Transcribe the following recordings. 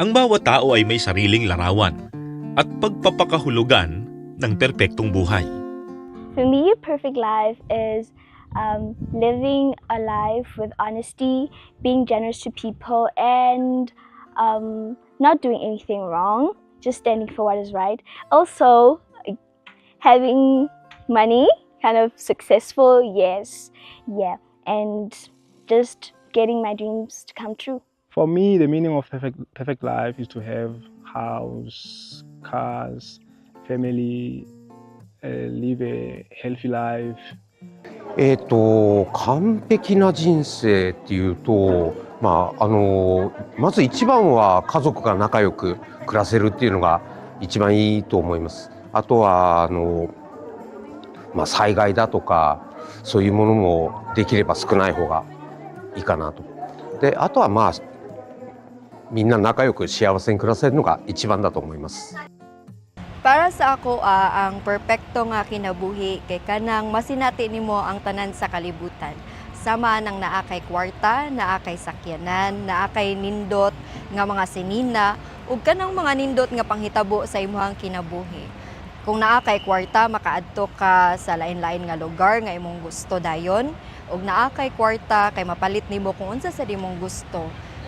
Ang bawat tao ay may sariling larawan at pagpapakahulugan ng perpektong buhay. For me, a perfect life is living a life with honesty, being generous to people, and not doing anything wrong, just standing for what is right. Also, having money, kind of successful, yes, yeah, and just getting my dreams to come true. For me, the meaning of perfect life is to have house, cars, family, live a healthy life. 完璧な人生っていうと、まず一番は家族が仲良く暮らせるっていうのが一番いいと思います。あとは災害だとかそういうものもできれば少ない方がいいかなと。で、あとはみんな仲良く幸せに暮らせるのが一番だと思います。Para sa ako, ang perpekto nga kinabuhi kay kanang masinati nimo ang tanan sa kalibutan. Sama nang naa kay kwarta, naa kay sakyanan, naa kay nindot nga mga sinina, ug kanang mga nindot nga panghitabo sa imong kinabuhi. Kung naa kay kwarta, makaadto ka sa lain-lain nga lugar nga imong gusto dayon, ug naa kay kwarta kay mapalit nimo kung unsa sa imong gusto.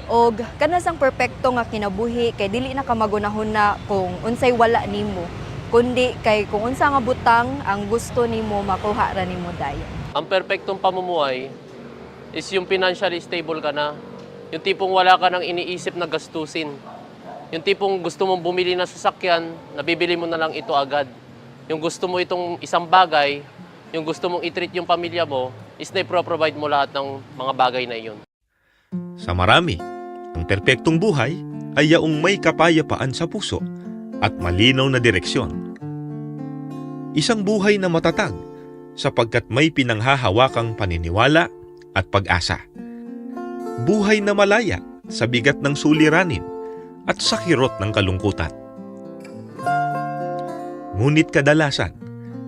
Og kanasang perpekto nga kinabuhi kay dili na ka magunahon na kung unsay wala nimo, kundi kay kung unsa nga butang ang gusto nimo makuha ra nimo dayon. Ang perpektong pamumuhay is yung financially stable ka na. Yung tipong wala ka nang iniisip na gastusin. Yung tipong gusto mong bumili ng sasakyan, nabibili mo na lang ito agad. Yung gusto mo itong isang bagay, yung gusto mong i-treat yung pamilya mo, is na-provide mo lahat ng mga bagay na iyon. Sa marami, ang perpektong buhay ay yaong may kapayapaan sa puso at malinaw na direksyon. Isang buhay na matatag sapagkat may pinanghahawakang paniniwala at pag-asa. Buhay na malaya sa bigat ng suliranin at sa kirot ng kalungkutan. Ngunit kadalasan,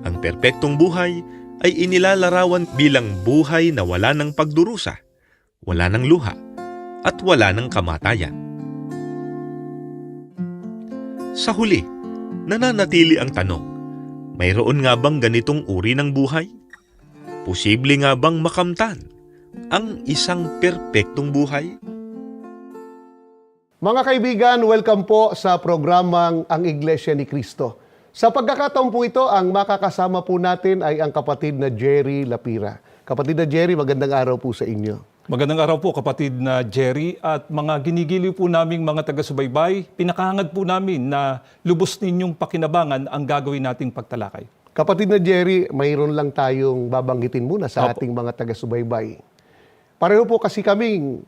ang perpektong buhay ay inilalarawan bilang buhay na wala ng pagdurusa, wala ng luha, at wala ng kamatayan. Sa huli, nananatili ang tanong, mayroon nga bang ganitong uri ng buhay? Posible nga bang makamtan ang isang perpektong buhay? Mga kaibigan, welcome po sa programang Ang Iglesia ni Cristo. Sa pagkakataon po ito, ang makakasama po natin ay ang kapatid na Jerry Lapira. Kapatid na Jerry, magandang araw po sa inyo. Magandang araw po kapatid na Jerry at mga ginigiliw po naming mga taga-subaybay. Pinakahangad po namin na lubos ninyong pakinabangan ang gagawin nating pagtalakay. Kapatid na Jerry, mayroon lang tayong babanggitin muna sa ating mga taga-subaybay. Pareho po kasi kaming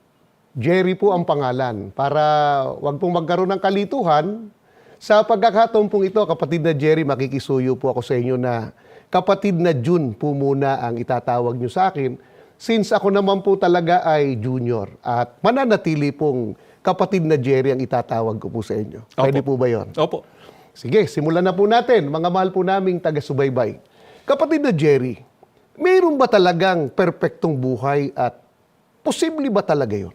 Jerry po ang pangalan para wag pong magkaroon ng kalituhan. Sa pagkakataon pong ito, kapatid na Jerry, makikisuyo po ako sa inyo na kapatid na June po muna ang itatawag nyo sa akin. Since ako naman po talaga ay junior at mananatili pong kapatid na Jerry ang itatawag ko po sa inyo. Pwede po ba yun? Opo. Sige, simulan na po natin, mga mahal po naming taga-subaybay. Kapatid na Jerry, mayroon ba talagang perpektong buhay at posible ba talaga yun?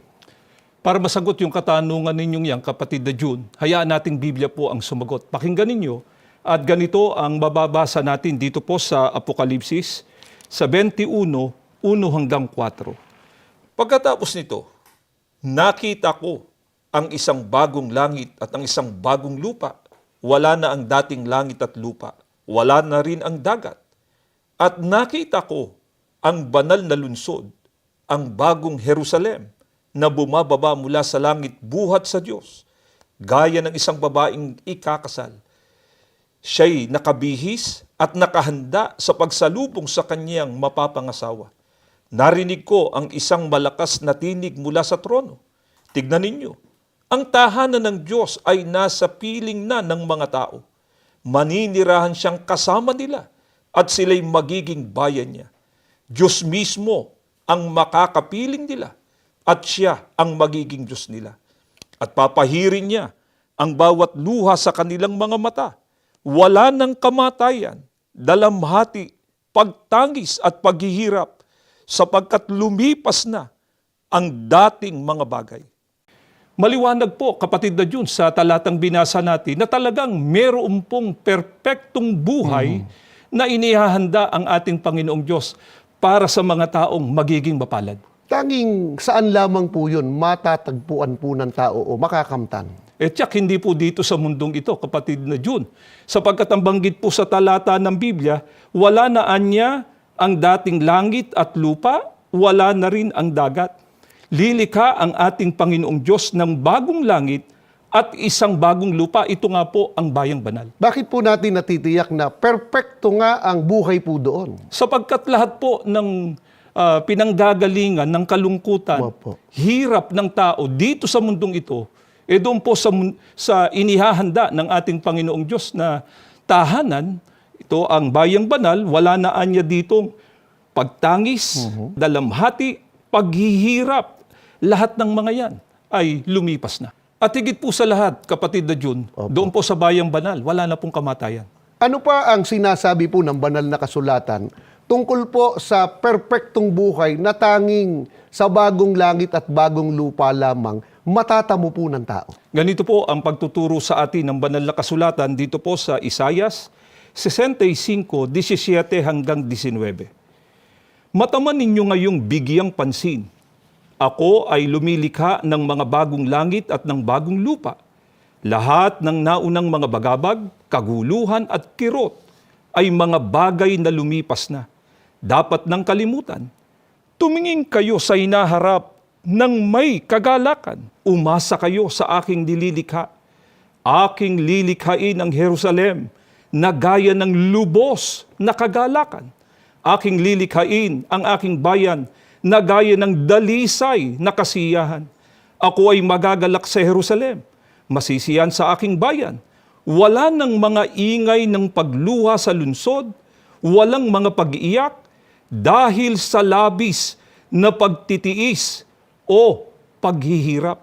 Para masagot yung katanungan ninyong yan, kapatid na June, hayaan nating Biblia po ang sumagot. Pakinggan ninyo at ganito ang mababasa natin dito po sa Apokalipsis sa 21:1-4. Pagkatapos nito, nakita ko ang isang bagong langit at ang isang bagong lupa. Wala na ang dating langit at lupa. Wala na rin ang dagat. At nakita ko ang banal na lunsod, ang bagong Jerusalem, na bumababa mula sa langit buhat sa Diyos, gaya ng isang babaeng ikakasal. Siya'y nakabihis at nakahanda sa pagsalubong sa kanyang mapapangasawa. Narinig ko ang isang malakas na tinig mula sa trono. Tignan ninyo, ang tahanan ng Diyos ay nasa piling na ng mga tao. Maninirahan siyang kasama nila at sila'y magiging bayan niya. Diyos mismo ang makakapiling nila at siya ang magiging Diyos nila. At papahirin niya ang bawat luha sa kanilang mga mata. Wala ng kamatayan, dalamhati, pagtangis at paghihirap sapagkat lumipas na ang dating mga bagay. Maliwanag po, kapatid na Jun, sa talatang binasa natin na talagang meron pong perpektong buhay na inihahanda ang ating Panginoong Diyos para sa mga taong magiging mapalad. Tanging saan lamang po yun matatagpuan po ng tao o makakamtan? Tiyak hindi po dito sa mundong ito, kapatid na Jun. Sapagkat ang banggit po sa talata ng Biblia, wala na anya ang dating langit at lupa, wala na rin ang dagat. Lilikha ang ating Panginoong Diyos ng bagong langit at isang bagong lupa. Ito nga po ang bayang banal. Bakit po natin natitiyak na perpekto nga ang buhay po doon? Sapagkat lahat po ng pinanggagalingan, ng kalungkutan, Opo. hirap ng tao dito sa mundong ito, doon po sa inihahanda ng ating Panginoong Diyos na tahanan, ito ang bayang banal, wala na anya ditong pagtangis, dalamhati, paghihirap. Lahat ng mga yan ay lumipas na. At higit po sa lahat, kapatid na Jun, doon po sa bayang banal, wala na pong kamatayan. Ano pa ang sinasabi po ng banal na kasulatan tungkol po sa perpektong buhay na tanging sa bagong langit at bagong lupa lamang matatamo po ng tao? Ganito po ang pagtuturo sa atin ng banal na kasulatan dito po sa Isaias 65:17 hanggang 19. Mataman ninyo ngayong bigyang pansin. Ako ay lumilikha ng mga bagong langit at ng bagong lupa. Lahat ng naunang mga bagabag, kaguluhan at kirot ay mga bagay na lumipas na. Dapat nang kalimutan. Tumingin kayo sa hinaharap ng may kagalakan. Umasa kayo sa aking nililikha. Aking lilikhain ang Jerusalem na gaya ng lubos na kagalakan. Aking lilikhain ang aking bayan na gaya ng dalisay na kasiyahan. Ako ay magagalak sa Jerusalem, masisiyan sa aking bayan. Wala ng mga ingay ng pagluha sa lungsod, walang mga pag-iiyak, dahil sa labis na pagtitiis o paghihirap.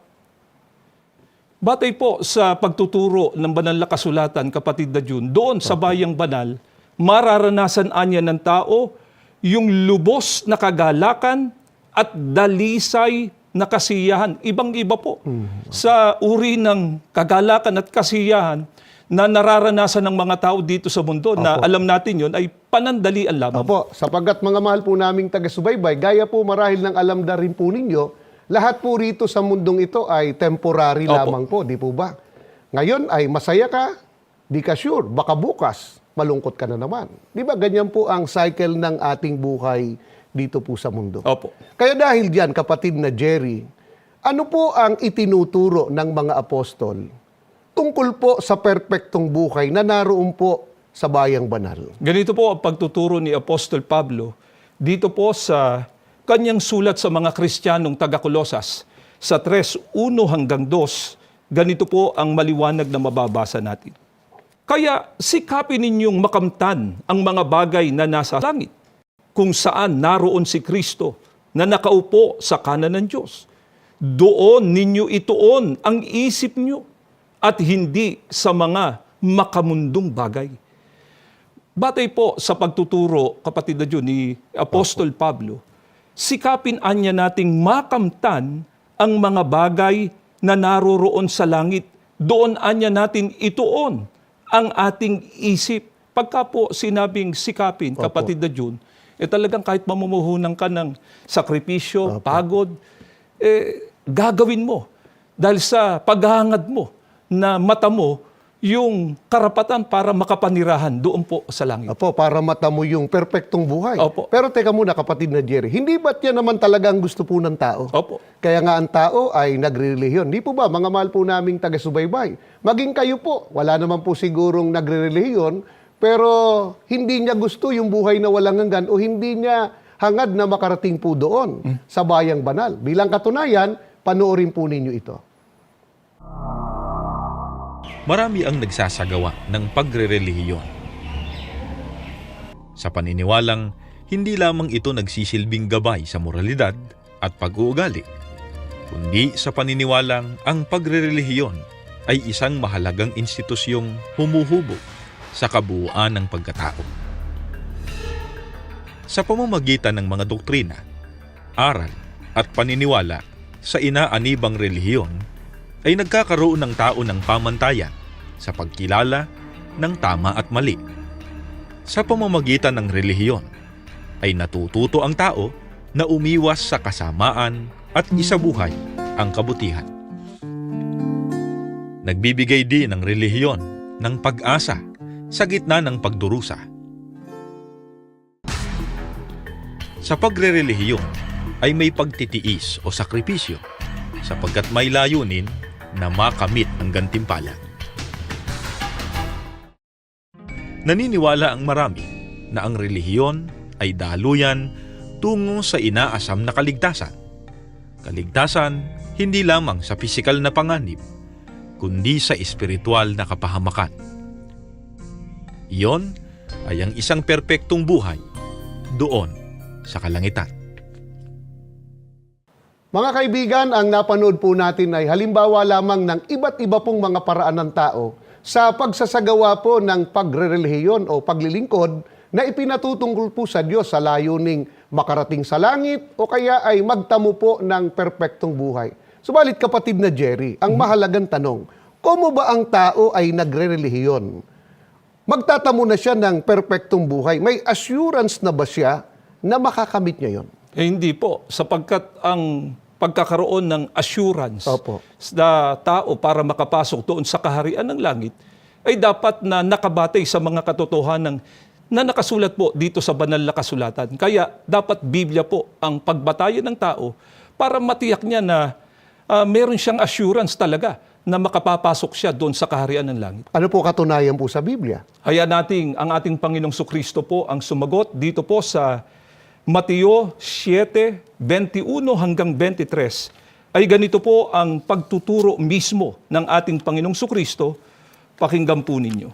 Batay po sa pagtuturo ng banal na kasulatan, kapatid na Jun, doon sa bayang banal, mararanasan anya ng tao yung lubos na kagalakan at dalisay na kasiyahan. Ibang-iba po sa uri ng kagalakan at kasiyahan na nararanasan ng mga tao dito sa mundo na alam natin yon ay panandalian lamang. Opo, sapagkat mga mahal po naming taga-subaybay, gaya po marahil ng alam na rin po ninyo, lahat po rito sa mundong ito ay temporary lamang po, di po ba? Ngayon ay masaya ka, di ka sure, baka bukas, malungkot ka na naman. Di ba ganyan po ang cycle ng ating buhay dito po sa mundo? Opo. Kaya dahil diyan, kapatid na Jerry, ano po ang itinuturo ng mga apostol tungkol po sa perpektong buhay na naroon po sa bayang banal? Ganito po ang pagtuturo ni Apostol Pablo dito po sa kanyang sulat sa mga Kristiyanong taga-Kolosas sa 3:1 hanggang 2. Ganito po ang maliwanag na mababasa natin. Kaya sikapin ninyong makamtan ang mga bagay na nasa langit, kung saan naroon si Kristo na nakaupo sa kanan ng Diyos. Doon ninyo ituon ang isip nyo at hindi sa mga makamundong bagay. Batay po sa pagtuturo, kapatid na Jun, ni Apostol Pablo, sikapin anya nating makamtan ang mga bagay na naroroon sa langit. Doon anya natin ituon ang ating isip. Pagka po sinabing sikapin, kapatid na Jun, talagang kahit mamumuhunan ka ng sakripisyo, pagod, gagawin mo. Dahil sa paghahangad mo na mata mo yung karapatan para makapanirahan doon po sa langit. Opo, para matamo yung perpektong buhay. Opo. Pero teka muna, kapatid na Jerry, hindi ba't yan naman talaga ang gusto po ng tao? Opo. Kaya nga ang tao ay nagre-relihiyon. Di po ba, mga mahal po naming taga-subaybay? Maging kayo po, wala naman po sigurong nagre-relihiyon, pero hindi niya gusto yung buhay na walang hanggan o hindi niya hangad na makarating po doon sa bayang banal. Bilang katunayan, panoorin po ninyo ito. Marami ang nagsasagawa ng pagre-relihiyon. Sa paniniwalang, hindi lamang ito nagsisilbing gabay sa moralidad at pag-uugali, kundi sa paniniwalang ang pagre-relihiyon ay isang mahalagang institusyong humuhubog sa kabuuan ng pagkatao. Sa pamamagitan ng mga doktrina, aral at paniniwala sa inaanibang relihiyon, ay nagkakaroon ng tao ng pamantayan sa pagkilala ng tama at mali. Sa pamamagitan ng relihiyon, ay natututo ang tao na umiwas sa kasamaan at isabuhay ang kabutihan. Nagbibigay din ang relihiyon ng pag-asa sa gitna ng pagdurusa. Sa pagre-relihiyon ay may pagtitiis o sakripisyo sapagkat may layunin na makamit ang gantimpala. Naniniwala ang marami na ang relihiyon ay daluyan tungo sa inaasam na kaligtasan. Kaligtasan hindi lamang sa pisikal na panganib, kundi sa espiritual na kapahamakan. Iyon ay ang isang perpektong buhay doon sa kalangitan. Mga kaibigan, ang napanood po natin ay halimbawa lamang ng iba't iba pong mga paraan ng tao sa pagsasagawa po ng pagrerelihiyon o paglilingkod na ipinatutungkol po sa Diyos sa layuning makarating sa langit o kaya ay magtamo po ng perpektong buhay. Subalit kapatid na Jerry, ang mahalagang tanong, kung ba ang tao ay nagrerelihiyon? Magtatamo na siya ng perpektong buhay. May assurance na ba siya na makakamit niya yon? Hindi po, sapagkat ang pagkakaroon ng assurance Opo. sa tao para makapasok doon sa kaharian ng langit ay dapat na nakabatay sa mga katotohanan na nakasulat po dito sa banal na kasulatan. Kaya dapat Biblia po ang pagbatayan ng tao para matiyak niya na meron siyang assurance talaga na makapapasok siya doon sa kaharian ng langit. Ano po katunayan po sa Biblia? Hayaan natin ang ating Panginoong Sukristo po ang sumagot dito po sa Mateo 7:21 hanggang 23. Ay ganito po ang pagtuturo mismo ng ating Panginoong Sukristo. Pakinggan po ninyo.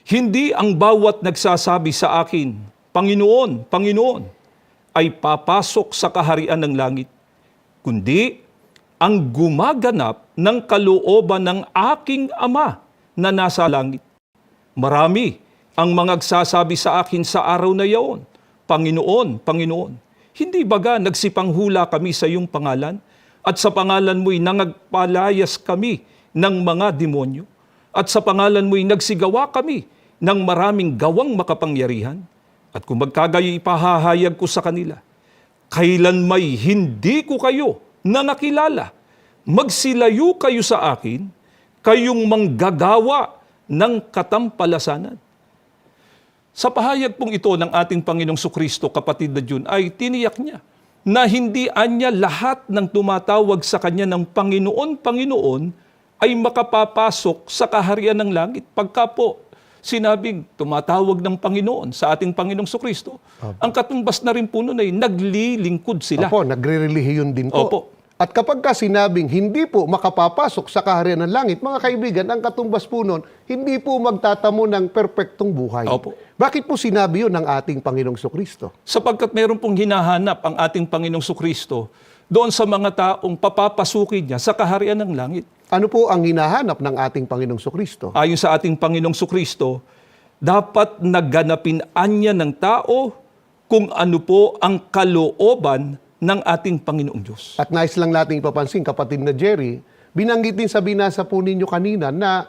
Hindi ang bawat nagsasabi sa akin, Panginoon, Panginoon, ay papasok sa kaharian ng langit, kundi ang gumaganap ng kalooban ng aking Ama na nasa langit. Marami ang mga nagsasabi sa akin sa araw na iyon, Panginoon, Panginoon, hindi baga nagsipanghula kami sa iyong pangalan at sa pangalan mo'y nangagpalayas kami ng mga demonyo at sa pangalan mo'y nagsigawa kami ng maraming gawang makapangyarihan? At kung magkagayo ipahahayag ko sa kanila, kailan may hindi ko kayo na nakilala, magsilayo kayo sa akin, kayong manggagawa ng katampalasanan. Sa pahayag pong ito ng ating Panginoong Sukristo, kapatid na Jun, ay tiniyak niya na hindi anya lahat ng tumatawag sa kanya ng Panginoon, Panginoon ay makapapasok sa kaharian ng langit. Pagka po sinabing tumatawag ng Panginoon sa ating Panginoong Sukristo, ang katumbas na rin po nun ay naglilingkod sila. Opo, nagre-relihiyon din po. Opo. At kapag ka sinabing hindi po makapapasok sa kaharian ng langit, mga kaibigan, ang katumbas po nun, hindi po magtatamo ng perpektong buhay. Opo. Bakit po sinabi yun ng ating Panginoong Sukristo? Sapagkat meron pong hinahanap ang ating Panginoong Sukristo doon sa mga taong papapasukin niya sa kaharian ng langit. Ano po ang hinahanap ng ating Panginoong Sukristo? Ayon sa ating Panginoong Sukristo, dapat naganapin anya ng tao kung ano po ang kalooban ng ating Panginoong Diyos. At nais lang natin ipapansin, kapatid na Jerry, binanggit din sa binasa po ninyo kanina na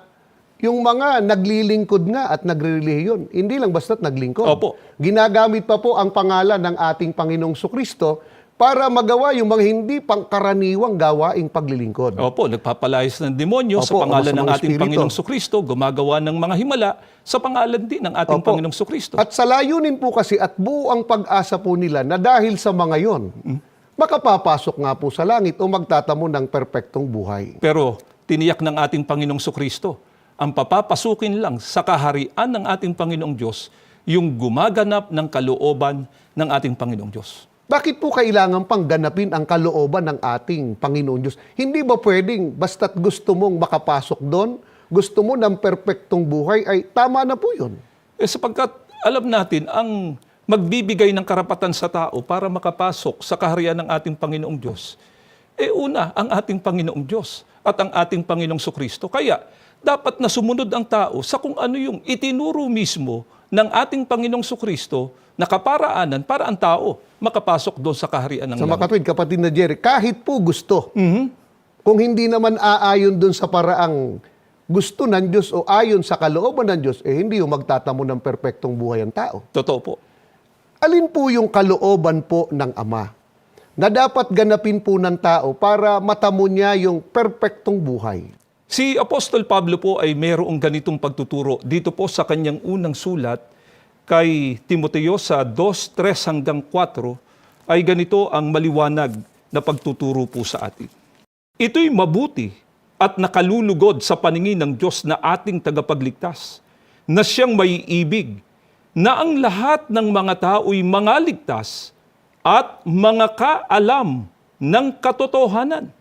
yung mga naglilingkod nga at nagre-relihiyon, hindi lang basta't naglingkod. Opo. Ginagamit pa po ang pangalan ng ating Panginoong Sukristo para magawa yung mga hindi pangkaraniwang gawaing paglilingkod. Opo, nagpapalayas ng demonyo sa Opo, pangalan sa ng mga ating espiritu. Panginoong Sukristo, gumagawa ng mga himala sa pangalan din ng ating Opo. Panginoong Sukristo. At sa layunin po kasi at buo ang pag-asa po nila na dahil sa mga yon, makapapasok nga po sa langit o magtatamo ng perpektong buhay. Pero tiniyak ng ating Panginoong Sukristo, ang papapasukin lang sa kaharian ng ating Panginoong Diyos, yung gumaganap ng kalooban ng ating Panginoong Diyos. Bakit po kailangan pang ganapin ang kalooban ng ating Panginoon Diyos? Hindi ba pwedeng basta't gusto mong makapasok doon, gusto mo ng perpektong buhay, ay tama na po yun? Sapagkat alam natin, ang magbibigay ng karapatan sa tao para makapasok sa kaharian ng ating Panginoong Diyos, una, ang ating Panginoong Diyos at ang ating Panginoong Sukristo. Kaya, dapat na sumunod ang tao sa kung ano yung itinuro mismo ng ating Panginoong Sukristo na kaparaanan para ang tao makapasok doon sa kaharian ng Sa langit. makatwid, kapatid na Jerry, kahit po gusto, Kung hindi naman aayon dun sa paraang gusto ng Diyos o ayon sa kalooban ng Diyos, hindi yung magtatamo ng perpektong buhay ang tao. Totoo po. Alin po yung kalooban po ng Ama na dapat ganapin po ng tao para matamo niya yung perpektong buhay? Si Apostol Pablo po ay mayroong ganitong pagtuturo dito po sa kanyang unang sulat kay Timoteo sa 2:3 hanggang 4 ay ganito ang maliwanag na pagtuturo po sa atin. Ito'y mabuti at nakalulugod sa paningin ng Diyos na ating tagapagligtas, na siyang may ibig, na ang lahat ng mga tao'y mangaligtas at mga kaalam ng katotohanan.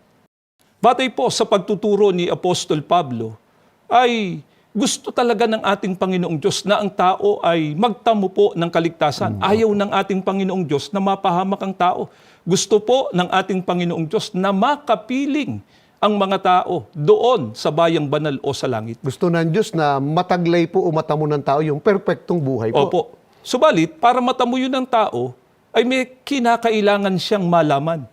Batay po sa pagtuturo ni Apostol Pablo, ay gusto talaga ng ating Panginoong Diyos na ang tao ay magtamo po ng kaligtasan. Ayaw ng ating Panginoong Diyos na mapahamak ang tao. Gusto po ng ating Panginoong Diyos na makapiling ang mga tao doon sa bayang banal o sa langit. Gusto ng Diyos na mataglay po o matamo ng tao yung perpektong buhay po. Opo. Subalit, para matamo yun ng tao, ay may kinakailangan siyang malaman.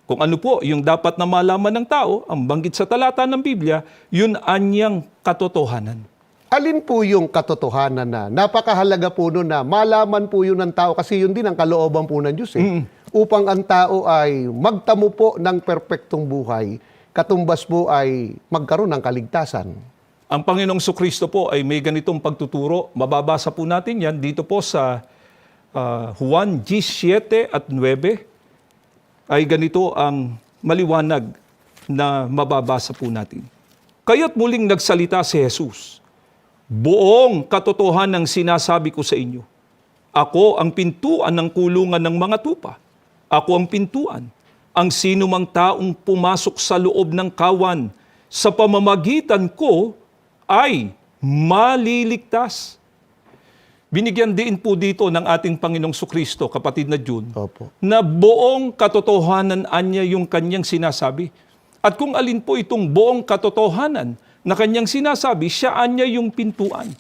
Kung ano po yung dapat na malaman ng tao, ang banggit sa talata ng Biblia, yun anyang katotohanan. Alin po yung katotohanan na napakahalaga po nun na malaman po yun ng tao kasi yun din ang kalooban po ng Diyos upang ang tao ay magtamo po ng perpektong buhay, katumbas po ay magkaroon ng kaligtasan. Ang Panginoong Sukristo po ay may ganitong pagtuturo. Mababasa po natin yan dito po sa Juan 17 at 9 ay ganito ang maliwanag na mababasa po natin. Kaya't muling nagsalita si Jesus, buong katotohanan ng sinasabi ko sa inyo. Ako ang pintuan ng kulungan ng mga tupa. Ako ang pintuan. Ang sino mang taong pumasok sa loob ng kawan sa pamamagitan ko ay maliligtas. Binigyan din po dito ng ating Panginoong Sukristo, kapatid na June, Opo. na buong katotohanan anya yung kanyang sinasabi. At kung alin po itong buong katotohanan na kanyang sinasabi, siya anya yung pintuan.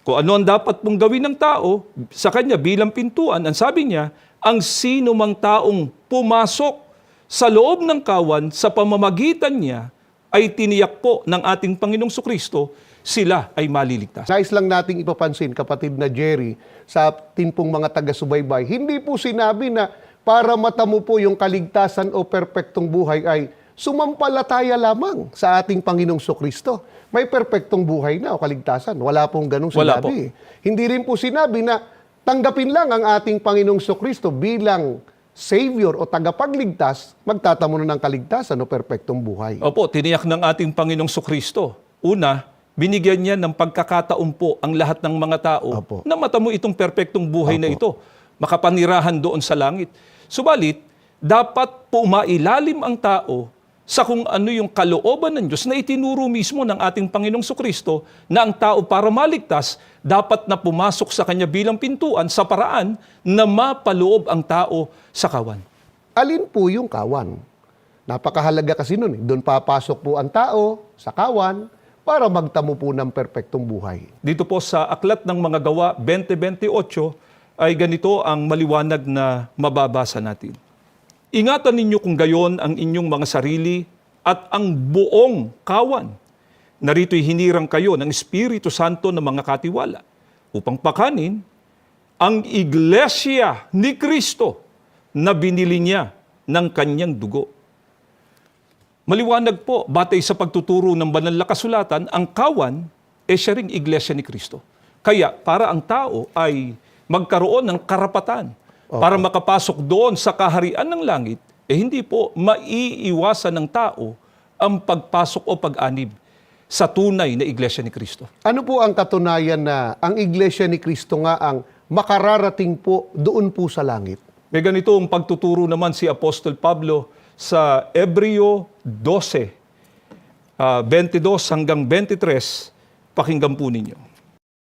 Kung ano ang dapat pong gawin ng tao sa kanya bilang pintuan, ang sabi niya, ang sino mang taong pumasok sa loob ng kawan sa pamamagitan niya ay tiniyak po ng ating Panginoong Sukristo, sila ay maliligtas. Nais lang nating ipapansin, kapatid na Jerry, sa ating pong mga taga-subaybay, hindi po sinabi na para matamo po yung kaligtasan o perpektong buhay ay sumampalataya lamang sa ating Panginoong Sukristo. May perpektong buhay na o kaligtasan. Wala pong ganung Wala sinabi. Hindi rin po sinabi na tanggapin lang ang ating Panginoong Sukristo bilang Savior o tagapagligtas, magtatamo na ng kaligtasan o perpektong buhay. Opo, tiniyak ng ating Panginoong Sukristo. Una, binigyan niya ng pagkakataon po ang lahat ng mga tao Opo. na matamo itong perpektong buhay na Opo. ito. Makapanirahan doon sa langit. Subalit, dapat po mailalim ang tao sa kung ano yung kalooban ng Diyos na itinuro mismo ng ating Panginoong Sukristo na ang tao para maligtas, dapat na pumasok sa kanya bilang pintuan sa paraan na mapaloob ang tao sa kawan. Alin po yung kawan? Napakahalaga kasi nun. Doon papasok po ang tao sa kawan para magtamo po ng perpektong buhay. Dito po sa Aklat ng Mga Gawa 20:28 ay ganito ang maliwanag na mababasa natin. Ingatan ninyo kung gayon ang inyong mga sarili at ang buong kawan. Narito'y hinirang kayo ng Espiritu Santo ng mga katiwala upang pakanin ang iglesia ni Kristo na binili niya ng kanyang dugo. Maliwanag po, batay sa pagtuturo ng banal na kasulatan, ang kawan siya ring iglesia ni Kristo. Kaya para ang tao ay magkaroon ng karapatan para makapasok doon sa kaharian ng langit, hindi po maiiwasan ng tao ang pagpasok o pag-anib sa tunay na iglesia ni Kristo. Ano po ang katunayan na ang iglesia ni Kristo nga ang makararating po doon po sa langit? May ganitong pagtuturo naman si Apostol Pablo sa Hebreo 12, 22 hanggang 23, pakinggan po ninyo.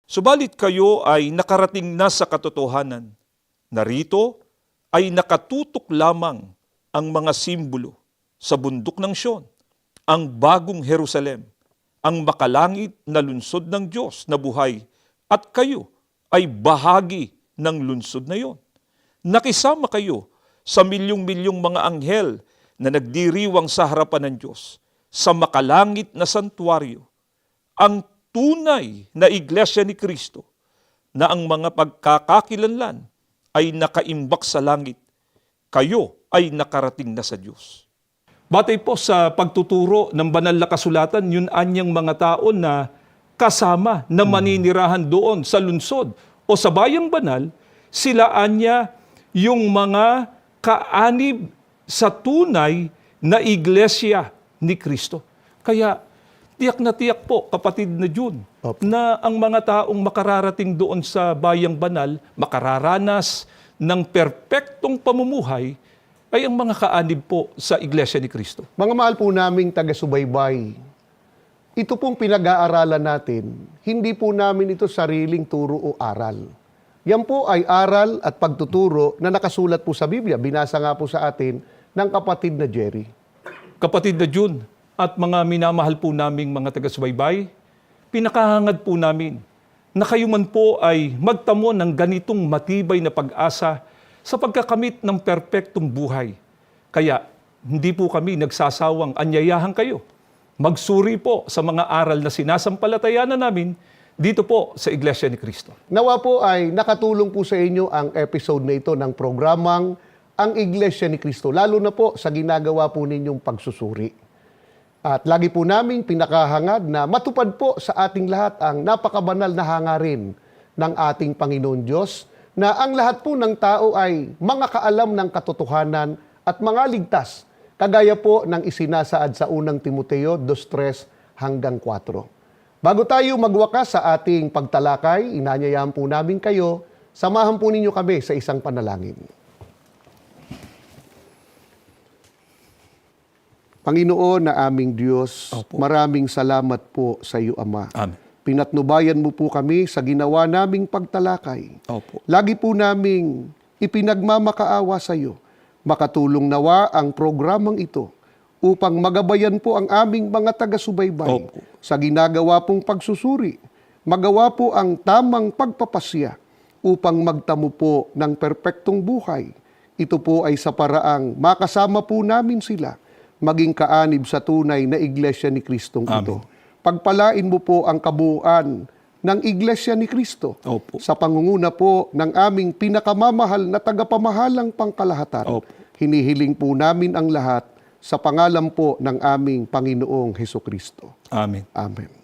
Subalit kayo ay nakarating na sa katotohanan. Narito ay nakatutok lamang ang mga simbolo sa bundok ng Sion, ang bagong Jerusalem, ang makalangit na lunsod ng Diyos na buhay, at kayo ay bahagi ng lunsod na yon. Nakisama kayo sa milyong-milyong mga anghel na nagdiriwang sa harapan ng Diyos sa makalangit na santuaryo, ang tunay na iglesia ni Kristo na ang mga pagkakakilanlan ay nakaimbak sa langit, kayo ay nakarating na sa Diyos. Batay po sa pagtuturo ng banal na kasulatan, yun anyang mga tao na kasama na maninirahan doon sa lungsod o sa bayang banal, sila anya yung mga kaanib sa tunay na iglesia ni Kristo. Kaya tiyak na tiyak po, kapatid na June, na ang mga taong makararating doon sa bayang banal, makararanas ng perpektong pamumuhay, ay ang mga kaanib po sa Iglesia ni Kristo. Mga mahal po naming taga-subaybay, ito pong pinag-aaralan natin, hindi po namin ito sariling turo o aral. Yan po ay aral at pagtuturo na nakasulat po sa Biblia. Binasa nga po sa atin ng kapatid na Jerry. Kapatid na June at mga minamahal po naming mga taga-subaybay, pinakahangad po namin na kayo man po ay magtamo ng ganitong matibay na pag-asa sa pagkakamit ng perpektong buhay. Kaya hindi po kami nagsasawang anyayahan kayo. Magsuri po sa mga aral na sinasampalatayanan namin dito po sa Iglesia ni Cristo. Nawa po ay nakatulong po sa inyo ang episode na ito ng programang Ang Iglesia ni Cristo, lalo na po sa ginagawa po ninyong pagsusuri. At lagi po naming pinakahangad na matupad po sa ating lahat ang napakabanal na hangarin ng ating Panginoon Diyos, na ang lahat po ng tao ay mga kaalam ng katotohanan at mga ligtas, kagaya po ng isinasaad sa unang Timoteo 2:3 hanggang 4. Bago tayo magwakas sa ating pagtalakay, inanyayahan po namin kayo, samahan po ninyo kami sa isang panalangin. Panginoon na aming Diyos, maraming salamat po sa iyo, Ama. Amen. Pinatnubayan mo po kami sa ginawa naming pagtalakay. Opo. Lagi po naming ipinagmamakaawa sa iyo. Makatulong nawa ang programang ito upang magabayan po ang aming mga taga-subaybay Opo. sa ginagawa pong pagsusuri. Magawa po ang tamang pagpapasya upang magtamo po ng perpektong buhay. Ito po ay sa paraang makasama po namin sila maging kaanib sa tunay na iglesia ni Kristong ito. Pagpalain mo po ang kabuuan ng Iglesia ni Kristo Opo. sa pangunguna po ng aming pinakamamahal na tagapamahalang pangkalahatan. Opo. Hinihiling po namin ang lahat sa pangalan po ng aming Panginoong Hesukristo. Amen. Amen.